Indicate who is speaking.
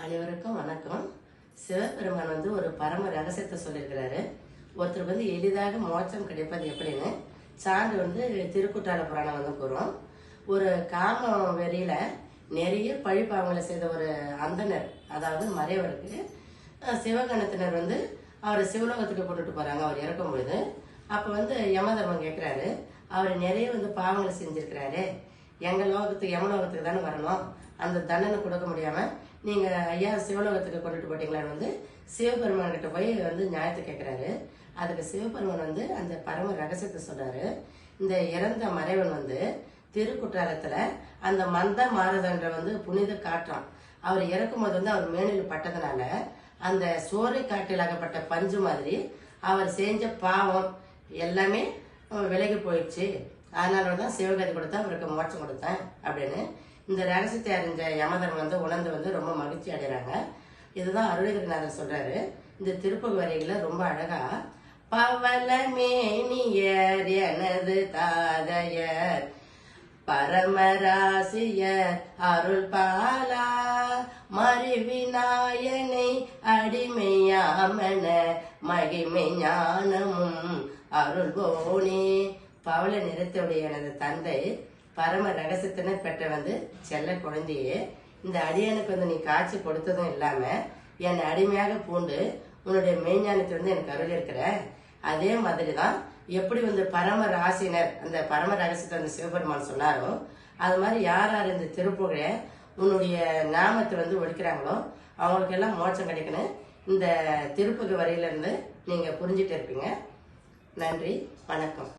Speaker 1: அனைவருக்கும் வணக்கம். சிவபெருமான் ஒரு பரம ரகசியத்தை சொல்லியிருக்கிறாரு. ஒருத்தருக்கு எளிதாக மோட்சம் கிடைப்பது எப்படின்னு சான்று திருக்குற்றால புராணம் கூறும். ஒரு காம வெறியில நிறைய பழிப்பாவங்களை செய்த ஒரு அந்தனர், அதாவது மறைவருக்கு சிவகணத்தினர் அவரை சிவலோகத்துக்கு கொண்டுட்டு போறாங்க. அவர் இறக்கும் பொழுது அப்ப யமதர்மன் கேட்கிறாரு, அவர் நிறைய பாவங்களை செஞ்சிருக்கிறாரு, எங்க லோகத்துக்கு யமலோகத்துக்கு தானே வரணும், அந்த தண்டனை கொடுக்க முடியாம நீங்க ஐயா சிவலோகத்துக்கு கொண்டுட்டு போட்டீங்களான்னு சிவபெருமான் கிட்ட போய் நியாயத்தை கேட்கிறாரு. அதுக்கு சிவபெருமான் அந்த பரம ரகசியத்தை சொல்றாரு. இந்த இறந்த மறைவன் திருக்குற்றாலத்துல அந்த மந்த மாரதன்ற புனித காற்றான். அவர் இறக்கும் போது அவர் மேனில் பட்டதுனால அந்த சோறு காட்டில் அகப்பட்ட பஞ்சு மாதிரி அவர் செஞ்ச பாவம் எல்லாமே விலகி போயிடுச்சு. அதனாலதான் சிவகதி கொடுத்தா அவருக்கு மோட்சம் கொடுத்தேன் அப்படின்னு இந்த ரகசியத்தை அறிஞ்ச யமதர்மன் உணர்ந்து ரொம்ப மகிழ்ச்சி அடைகிறாங்க. இதுதான் அருணகிரிநாதர் சொல்றாரு. இந்த திருப்பதி வரிகளை ரொம்ப அழகா, பவளமேனியர் எனது தாதையர் பரமராசியர் அருள் பாலா மறிவிநாயனை அடிமையாமன மகிமை ஞானமும் அருள் போனே. பவள நிறத்துடைய எனது தந்தை பரம ரகசியத்தினை பெற்ற செல்ல குழந்தையே, இந்த அடியனுக்கு நீ காட்சி கொடுத்ததும் இல்லாம என்னை அடிமையாக பூண்டு உன்னுடைய மெய்ஞானத்தை எனக்கு அருள் இருக்கிற. அதே மாதிரிதான் எப்படி பரம ராசினர் அந்த பரம ரகசியத்தை சிவபெருமான் சொன்னாரோ, அது மாதிரி யார் யார் இந்த திருப்புகழ உன்னுடைய நாமத்தை ஒழிக்கிறாங்களோ அவங்களுக்கு எல்லாம் மோட்சம் கிடைக்கணும். இந்த திருப்புகழ் வரையில நீங்க புரிஞ்சுட்டு இருப்பீங்க. நன்றி, வணக்கம்.